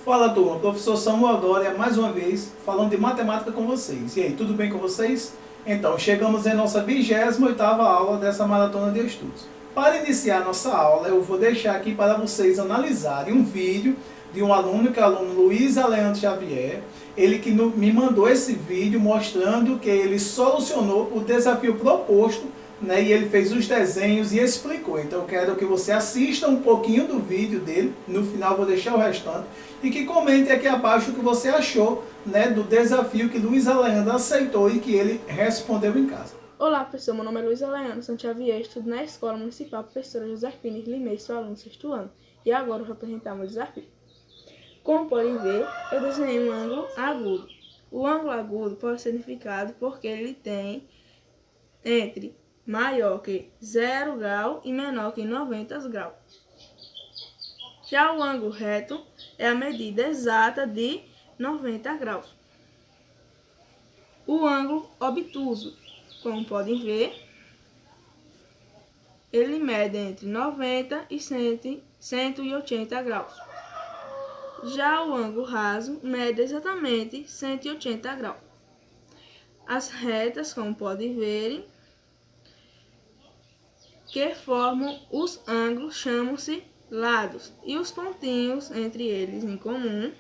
Fala turma, professor Samuel Dória mais uma vez falando de matemática com vocês. E aí, tudo bem com vocês? Então, chegamos em nossa 28ª aula dessa maratona de estudos. Para iniciar nossa aula, eu vou deixar aqui para vocês analisarem um vídeo de um aluno, que é o aluno Luiz Aleandro Xavier. Ele que me mandou esse vídeo mostrando que ele solucionou o desafio proposto, né, e ele fez os desenhos e explicou. Então eu quero que você assista um pouquinho do vídeo dele, no final vou deixar o restante, e que comente aqui abaixo o que você achou, né, do desafio que Luiz Aleandro aceitou e que ele respondeu em casa. Olá pessoal, meu nome é Luiz Aleandro Xavier, estudo na Escola Municipal Professora Josefina Limeira, sou aluno do 6º ano, e agora eu vou apresentar o meu desafio. Como podem ver, eu desenhei um ângulo agudo. O ângulo agudo pode ser identificado porque ele tem entre maior que 0 grau e menor que 90 graus. Já o ângulo reto é a medida exata de 90 graus. O ângulo obtuso, como podem ver, ele mede entre 90 e 180 graus. Já o ângulo raso mede exatamente 180 graus. As retas, como podem ver, que formam os ângulos chamam-se lados, e os pontinhos entre eles em comum,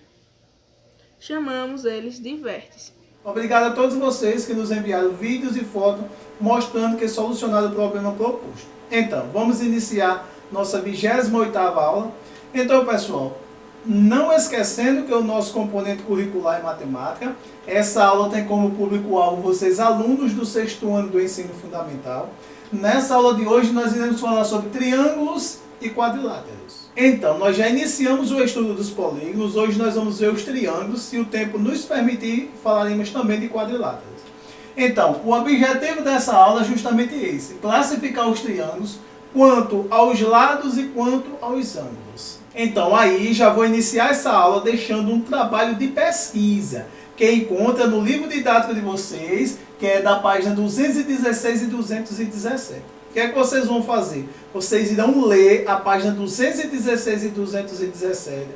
chamamos eles de vértice. Obrigado a todos vocês que nos enviaram vídeos e fotos mostrando que solucionaram o problema proposto. Então, vamos iniciar nossa 28ª aula. Então, pessoal, não esquecendo que o nosso componente curricular é matemática, essa aula tem como público-alvo vocês, alunos do 6º ano do ensino fundamental. Nessa aula de hoje nós iremos falar sobre triângulos e quadriláteros. Então, nós já iniciamos o estudo dos polígonos, hoje nós vamos ver os triângulos, se o tempo nos permitir, falaremos também de quadriláteros. Então, o objetivo dessa aula é justamente esse, classificar os triângulos quanto aos lados e quanto aos ângulos. Então, aí já vou iniciar essa aula deixando um trabalho de pesquisa, que encontra no livro didático de vocês, que é da página 216 e 217. O que é que vocês vão fazer? Vocês irão ler a página 216 e 217,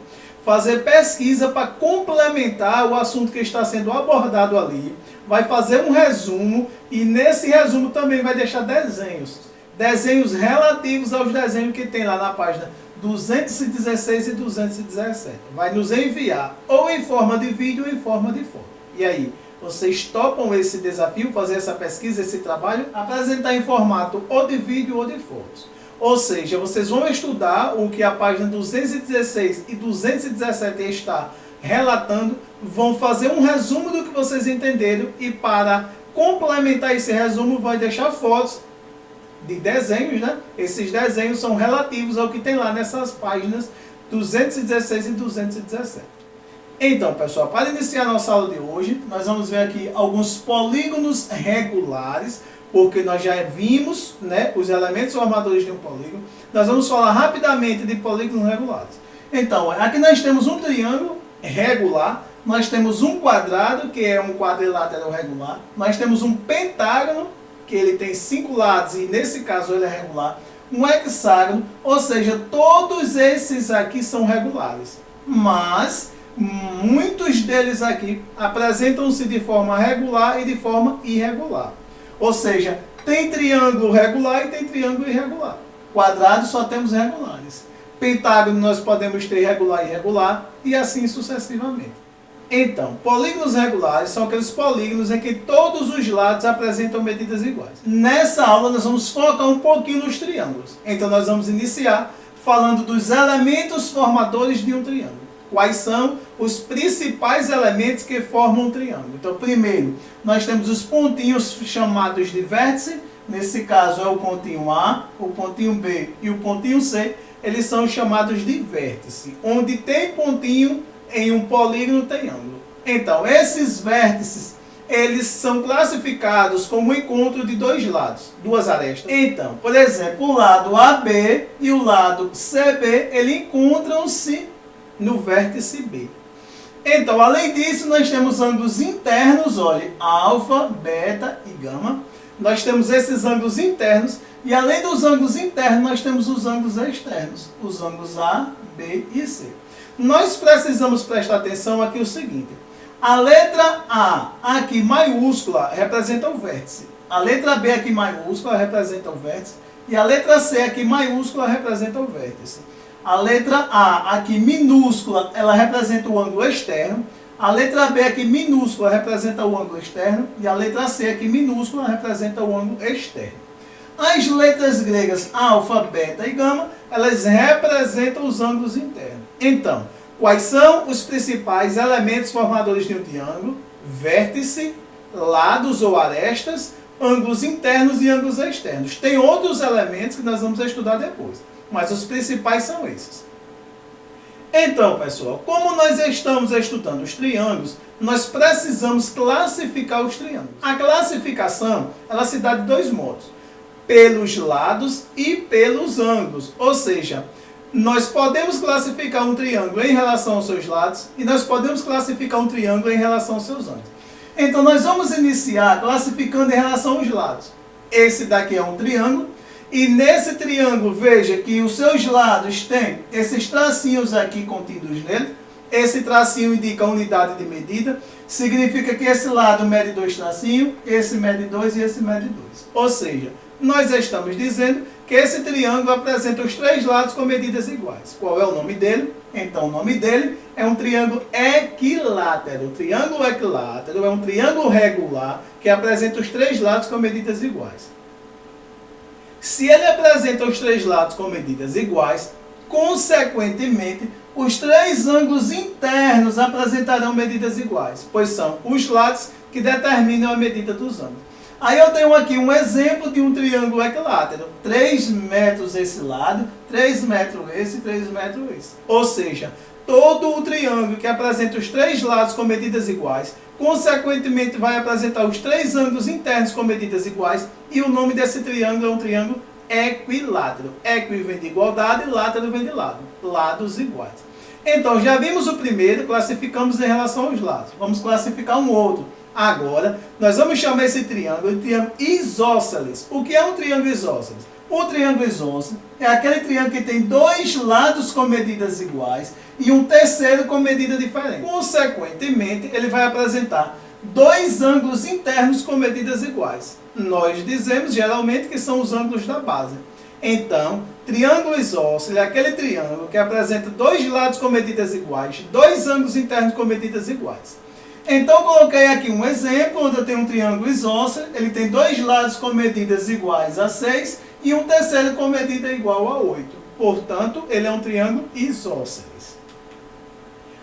fazer pesquisa para complementar o assunto que está sendo abordado ali, vai fazer um resumo e nesse resumo também vai deixar desenhos relativos aos desenhos que tem lá na página 216 e 217. Vai nos enviar ou em forma de vídeo ou em forma de foto. E aí, vocês topam esse desafio, fazer essa pesquisa, esse trabalho, apresentar em formato ou de vídeo ou de fotos. Ou seja, vocês vão estudar o que a página 216 e 217 está relatando, vão fazer um resumo do que vocês entenderam e para complementar esse resumo vai deixar fotos de desenhos, né? Esses desenhos são relativos ao que tem lá nessas páginas 216 e 217. Então, pessoal, para iniciar a nossa aula de hoje, nós vamos ver aqui alguns polígonos regulares, porque nós já vimos, né, os elementos formadores de um polígono. Nós vamos falar rapidamente de polígonos regulares. Então, aqui nós temos um triângulo regular, nós temos um quadrado, que é um quadrilátero regular, nós temos um pentágono, que ele tem 5 lados e nesse caso ele é regular, um hexágono, ou seja, todos esses aqui são regulares, mas muitos deles aqui apresentam-se de forma regular e de forma irregular. Ou seja, tem triângulo regular e tem triângulo irregular. Quadrado só temos regulares. Pentágono nós podemos ter regular e irregular e assim sucessivamente. Então, polígonos regulares são aqueles polígonos em que todos os lados apresentam medidas iguais. Nessa aula nós vamos focar um pouquinho nos triângulos. Então nós vamos iniciar falando dos elementos formadores de um triângulo. Quais são os principais elementos que formam um triângulo? Então, primeiro, nós temos os pontinhos chamados de vértice. Nesse caso é o pontinho A, o pontinho B e o pontinho C. Eles são chamados de vértice. Onde tem pontinho em um polígono tem ângulo. Então, esses vértices, eles são classificados como o encontro de dois lados, duas arestas. Então, por exemplo, o lado AB e o lado CB, eles encontram-se no vértice B. Então, além disso, nós temos ângulos internos, olha, alfa, beta e gama. Nós temos esses ângulos internos e além dos ângulos internos, nós temos os ângulos externos, os ângulos A, B e C. Nós precisamos prestar atenção aqui o seguinte. A letra A, aqui maiúscula, representa o vértice. A letra B, aqui maiúscula, representa o vértice. E a letra C, aqui maiúscula, representa o vértice. A letra A, aqui minúscula, ela representa o ângulo externo. A letra B, aqui minúscula, representa o ângulo externo. E a letra C, aqui minúscula, representa o ângulo externo. As letras gregas alfa, beta e gama, elas representam os ângulos internos. Então, quais são os principais elementos formadores de um triângulo? Vértice, lados ou arestas, ângulos internos e ângulos externos. Tem outros elementos que nós vamos estudar depois, mas os principais são esses. Então, pessoal, como nós estamos estudando os triângulos, nós precisamos classificar os triângulos. A classificação, ela se dá de dois modos: pelos lados e pelos ângulos. Ou seja, nós podemos classificar um triângulo em relação aos seus lados e nós podemos classificar um triângulo em relação aos seus ângulos. Então, nós vamos iniciar classificando em relação aos lados. Esse daqui é um triângulo. E nesse triângulo, veja que os seus lados têm esses tracinhos aqui contidos nele. Esse tracinho indica a unidade de medida. Significa que esse lado mede 2 tracinhos, esse mede 2 e esse mede 2. Ou seja, nós estamos dizendo que esse triângulo apresenta os 3 lados com medidas iguais. Qual é o nome dele? Então, o nome dele é um triângulo equilátero. O triângulo equilátero é um triângulo regular que apresenta os 3 lados com medidas iguais. Se ele apresenta os 3 lados com medidas iguais, consequentemente, os 3 ângulos internos apresentarão medidas iguais, pois são os lados que determinam a medida dos ângulos. Aí eu tenho aqui um exemplo de um triângulo equilátero. 3 metros esse lado, 3 metros esse e 3 metros esse. Ou seja, todo o triângulo que apresenta os 3 lados com medidas iguais, consequentemente vai apresentar os 3 ângulos internos com medidas iguais, e o nome desse triângulo é um triângulo equilátero. Equi vem de igualdade e látero vem de lado. Lados iguais. Então, já vimos o primeiro, classificamos em relação aos lados. Vamos classificar um outro. Agora, nós vamos chamar esse triângulo de triângulo isósceles. O que é um triângulo isósceles? O triângulo isósceles é aquele triângulo que tem 2 lados com medidas iguais e um terceiro com medida diferente. Consequentemente, ele vai apresentar 2 ângulos internos com medidas iguais. Nós dizemos geralmente que são os ângulos da base. Então, triângulo isósceles é aquele triângulo que apresenta 2 lados com medidas iguais, 2 ângulos internos com medidas iguais. Então, eu coloquei aqui um exemplo onde eu tenho um triângulo isósceles, ele tem 2 lados com medidas iguais a 6 e um terceiro com medida igual a 8. Portanto, ele é um triângulo isósceles.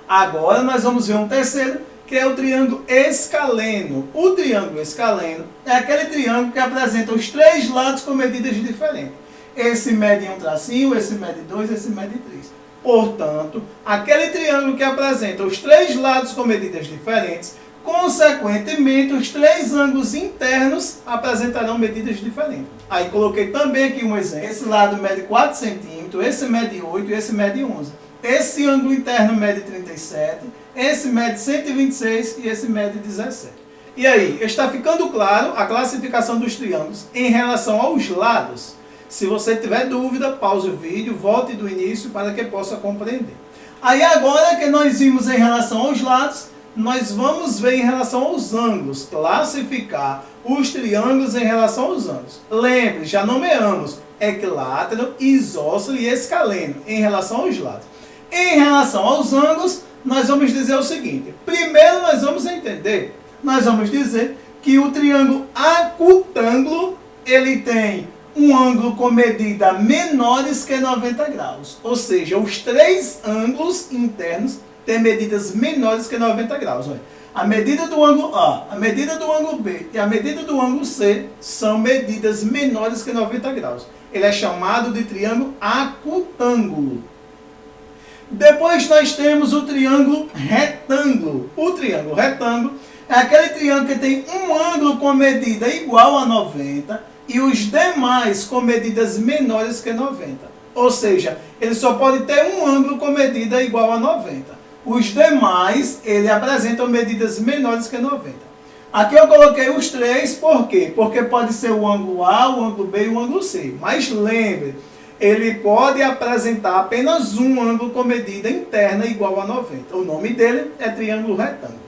Agora, nós vamos ver um terceiro, que é o triângulo escaleno. O triângulo escaleno é aquele triângulo que apresenta os 3 lados com medidas diferentes. Esse mede 1 tracinho, esse mede 2, esse mede 3. Portanto, aquele triângulo que apresenta os 3 lados com medidas diferentes, consequentemente, os 3 ângulos internos apresentarão medidas diferentes. Aí coloquei também aqui um exemplo. Esse lado mede 4 centímetros, esse mede 8 e esse mede 11. Esse ângulo interno mede 37, esse mede 126 e esse mede 17. E aí, está ficando claro a classificação dos triângulos em relação aos lados? Se você tiver dúvida, pause o vídeo, volte do início para que possa compreender. Aí agora que nós vimos em relação aos lados, nós vamos ver em relação aos ângulos, classificar os triângulos em relação aos ângulos. Lembre, já nomeamos equilátero, isósceles e escaleno em relação aos lados. Em relação aos ângulos, nós vamos dizer o seguinte. Primeiro nós vamos dizer que o triângulo acutângulo, ele tem um ângulo com medida menores que 90 graus. Ou seja, os 3 ângulos internos têm medidas menores que 90 graus. Olha. A medida do ângulo A, a medida do ângulo B e a medida do ângulo C são medidas menores que 90 graus. Ele é chamado de triângulo acutângulo. Depois nós temos o triângulo retângulo. O triângulo retângulo é aquele triângulo que tem um ângulo com medida igual a 90 e os demais com medidas menores que 90. Ou seja, ele só pode ter um ângulo com medida igual a 90. Os demais, ele apresentam medidas menores que 90. Aqui eu coloquei os 3, por quê? Porque pode ser o ângulo A, o ângulo B e o ângulo C. Mas lembre, ele pode apresentar apenas um ângulo com medida interna igual a 90. O nome dele é triângulo retângulo.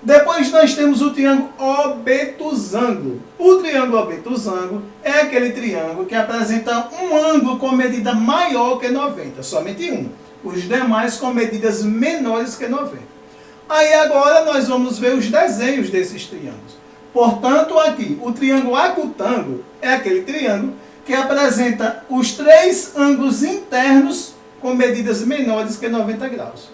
Depois nós temos o triângulo obtusângulo. O triângulo obtusângulo é aquele triângulo que apresenta um ângulo com medida maior que 90, somente um. Os demais com medidas menores que 90. Aí agora nós vamos ver os desenhos desses triângulos. Portanto, aqui, o triângulo acutângulo é aquele triângulo que apresenta os três ângulos internos com medidas menores que 90 graus.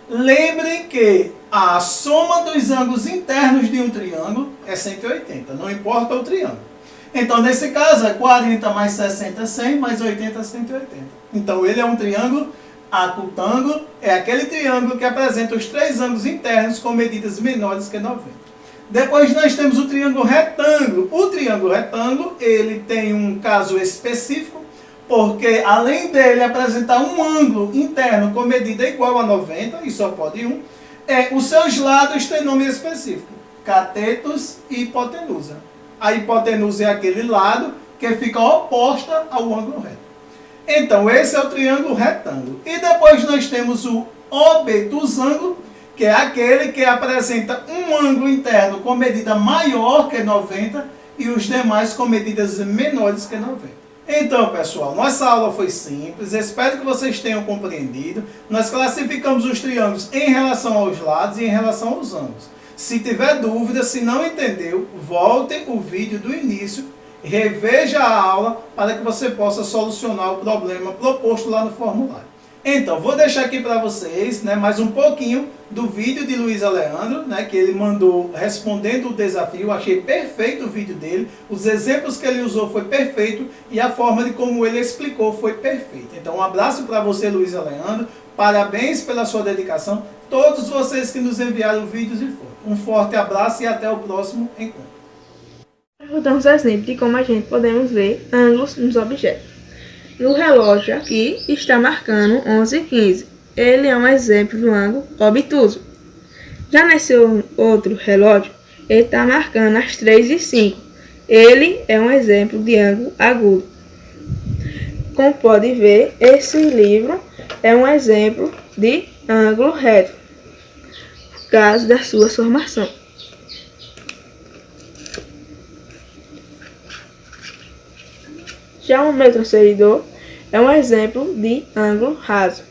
Lembrem que a soma dos ângulos internos de um triângulo é 180, não importa o triângulo. Então, nesse caso, é 40 mais 60 é 100, mais 80 é 180. Então, ele é um triângulo acutângulo, é aquele triângulo que apresenta os três ângulos internos com medidas menores que 90. Depois nós temos o triângulo retângulo. O triângulo retângulo, ele tem um caso específico, porque além dele apresentar um ângulo interno com medida igual a 90, e só pode um, os seus lados têm nome específico, catetos e hipotenusa. A hipotenusa é aquele lado que fica oposta ao ângulo reto. Então, esse é o triângulo retângulo. E depois nós temos o obtusângulo, que é aquele que apresenta um ângulo interno com medida maior que 90 e os demais com medidas menores que 90. Então, pessoal, nossa aula foi simples, espero que vocês tenham compreendido. Nós classificamos os triângulos em relação aos lados e em relação aos ângulos. Se tiver dúvida, se não entendeu, volte o vídeo do início, reveja a aula para que você possa solucionar o problema proposto lá no formulário. Então, vou deixar aqui para vocês, mais um pouquinho do vídeo de Luiz Leandro, que ele mandou respondendo o desafio. Achei perfeito o vídeo dele, os exemplos que ele usou foi perfeito e a forma de como ele explicou foi perfeita. Então, um abraço para você, Luiz Leandro, parabéns pela sua dedicação, todos vocês que nos enviaram vídeos e fotos. Um forte abraço e até o próximo encontro. Damos exemplo de como a gente podemos ver ângulos nos objetos. No relógio aqui está marcando 11h15. Ele é um exemplo do ângulo obtuso. Já nesse outro relógio, ele está marcando as 3h05. Ele é um exemplo de ângulo agudo. Como pode ver, esse livro é um exemplo de ângulo reto, por causa da sua formação. Já o meu transferidor é um exemplo de ângulo raso.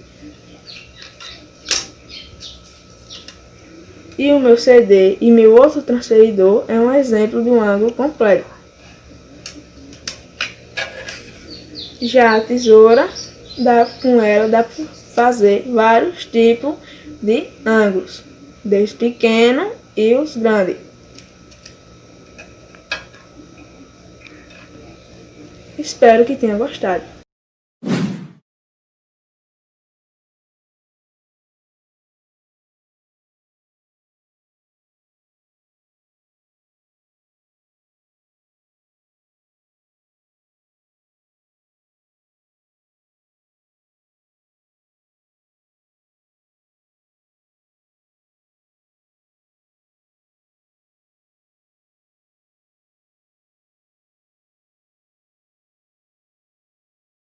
E o meu CD e meu outro transferidor é um exemplo de um ângulo completo. Já a tesoura, com ela dá para fazer vários tipos de ângulos, desde pequeno e os grandes. Espero que tenha gostado.